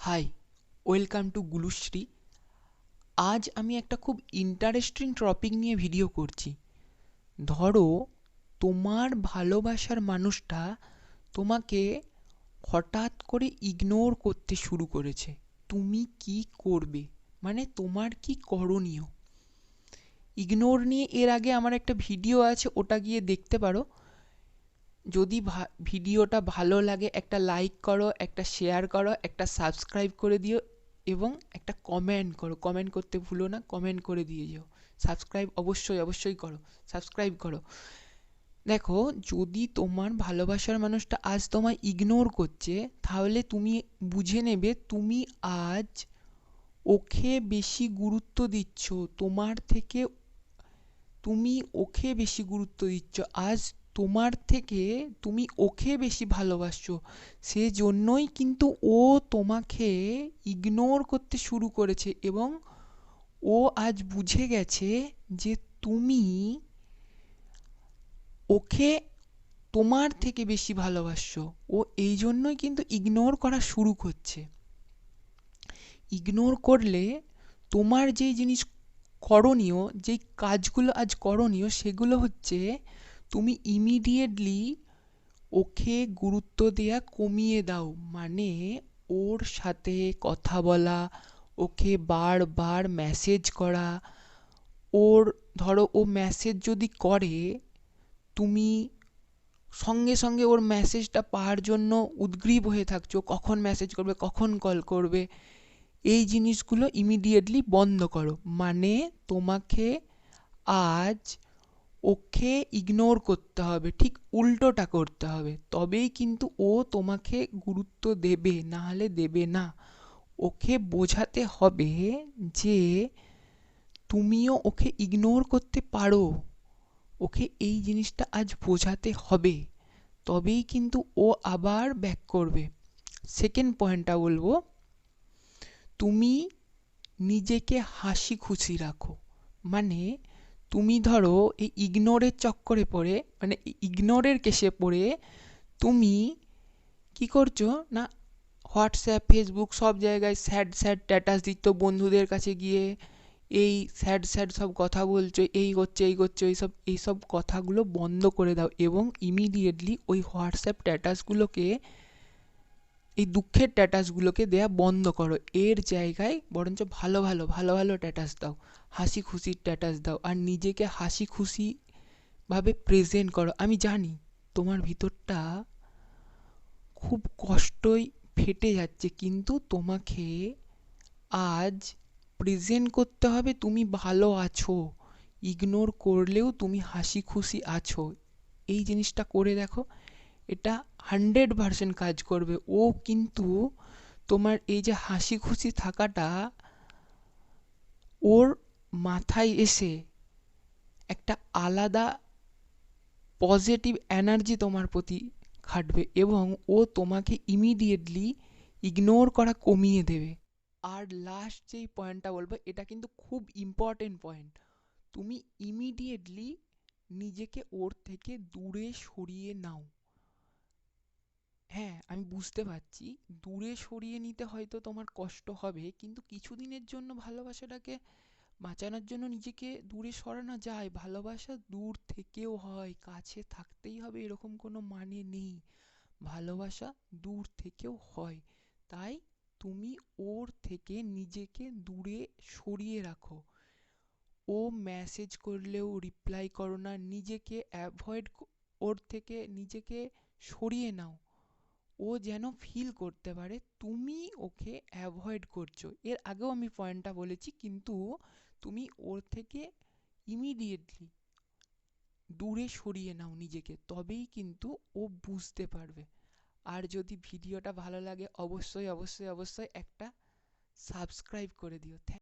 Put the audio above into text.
High, welcome to গুলুশ্রী। আজ আমি একটা খুব ইন্টারেস্টিং টপিক নিয়ে ভিডিও করছি। ধরো, তোমার ভালোবাসার মানুষটা তোমাকে হঠাৎ করে ইগনোর করতে শুরু করেছে। তুমি কি করবে? মানে তোমার কি করণীয়? ইগনোর নিয়ে এর আগে আমার একটা ভিডিও আছে, ওটা গিয়ে দেখতে পারো। যদি ভিডিওটা ভালো লাগে একটা লাইক করো, একটা শেয়ার করো, একটা সাবস্ক্রাইব করে দিও এবং একটা কমেন্ট করো। কমেন্ট করতে ভুলো না, কমেন্ট করে দিয়ে যাও। সাবস্ক্রাইব অবশ্যই অবশ্যই করো, সাবস্ক্রাইব করো। দেখো, যদি তোমার ভালোবাসার মানুষটা আজ তোমায় ইগনোর করছে, তাহলে তুমি বুঝে নেবে তুমি আজ ওকে বেশি গুরুত্ব দিচ্ছ তোমার থেকে। তুমি ওকে বেশি গুরুত্ব দিচ্ছ আজ তোমার থেকে, তুমি ওকে বেশি ভালোবাসছো। সেজন্যই কিন্তু ও তোমাকে ইগনোর করতে শুরু করেছে এবং ও আজ বুঝে গেছে যে তুমি ওকে তোমার থেকে বেশি ভালোবাসছো। ও এই জন্যই কিন্তু ইগনোর করা শুরু করছে। ইগনোর করলে তোমার যেই জিনিস করণীয়, যেই কাজগুলো আজ করণীয়, সেগুলো হচ্ছে তুমি ইমিডিয়েটলি ওকে গুরুত্ব দেয়া কমিয়ে দাও। মানে ওর সাথে কথা বলা, ওকে বারবার মেসেজ করা। ওর ধরো ও মেসেজ যদি করে, তুমি সঙ্গে সঙ্গে ওর মেসেজটা পাওয়ার জন্য উদগ্রীব হয়ে থাকছো, কখন মেসেজ করবে, কখন কল করবে। এই জিনিসগুলো ইমিডিয়েটলি বন্ধ করো। মানে তোমাকে আজ ওকে ইগনোর করতে হবে, ঠিক উল্টোটা করতে হবে। তবেই কিন্তু ও তোমাকে গুরুত্ব দেবে, না হলে দেবে না। ওকে বোঝাতে হবে যে তুমিও ওকে ইগনোর করতে পারো। ওকে এই জিনিসটা আজ বোঝাতে হবে, তবেই কিন্তু ও আবার ব্যাক করবে। সেকেন্ড পয়েন্টটা বলবো, তুমি নিজেকে হাসি খুশি রাখো। মানে তুমি ধরো এই ইগনোরের চক্করে পড়ে, মানে ইগনোরের কেসে পড়ে তুমি কি করছো না, হোয়াটসঅ্যাপ, ফেসবুক সব জায়গায় স্যাড স্যাড স্ট্যাটাস দিচ্ছ, বন্ধুদের কাছে গিয়ে এই স্যাড স্যাড সব কথা বলছো, এই করছো এই করছো, এইসব কথাগুলো বন্ধ করে দাও এবং ইমিডিয়েটলি ওই হোয়াটসঅ্যাপ স্ট্যাটাসগুলোকে, এই দুঃখের স্ট্যাটাসগুলোকে দেয়া বন্ধ করো। এর জায়গায় বরঞ্চ ভালো ভালো ভালো ভালো স্ট্যাটাস দাও, হাসি খুশির স্ট্যাটাস দাও, আর নিজেকে হাসি খুশি ভাবে প্রেজেন্ট করো। আমি জানি তোমার ভিতরটা খুব কষ্টই ফেটে যাচ্ছে, কিন্তু তোমাকে আজ প্রেজেন্ট করতে হবে তুমি ভালো আছো। ইগনোর করলেও তুমি হাসি খুশি আছো। এই জিনিসটা করে দেখো, এটা 100% কাজ করবে। ও কিন্তু তোমার এই যে হাসি খুশি থাকাটা, ওর মাথায় এসে একটা আলাদা পজিটিভ এনার্জি তোমার প্রতি খাটবে এবং ও তোমাকে ইমিডিয়েটলি ইগনোর করা কমিয়ে দেবে। আর লাস্ট যেই পয়েন্টটা বলবো, এটা কিন্তু খুব ইম্পর্টেন্ট পয়েন্ট। তুমি ইমিডিয়েটলি নিজেকে ওর থেকে দূরে সরিয়ে নাও। হ্যাঁ, আমি বুঝতে পারছি দূরে সরিয়ে নিতে হয়তো তোমার কষ্ট হবে, কিন্তু কিছুদিনের জন্য ভালোবাসাটাকে বাঁচানোর জন্য নিজেকে দূরে সরানো যায়। ভালোবাসা দূর থেকেও হয়, কাছে থাকতেই হবে এরকম কোনো মানে নেই। ভালোবাসা দূর থেকেও হয়। তাই তুমি ওর থেকে নিজেকে দূরে সরিয়ে রাখো। ও মেসেজ করলেও রিপ্লাই করো না, নিজেকে অ্যাভয়েড, ওর থেকে নিজেকে সরিয়ে নাও। ও যেন ফিল করতে পারে তুমি ওকে অ্যাভয়েড করছো। এর আগেও আমি পয়েন্টটা বলেছি, কিন্তু তুমি ওর থেকে ইমিডিয়েটলি দূরে সরিয়ে নাও নিজেকে, তবেই কিন্তু ও বুঝতে পারবে। আর যদি ভিডিওটা ভালো লাগে অবশ্যই অবশ্যই অবশ্যই একটা সাবস্ক্রাইব করে দিও।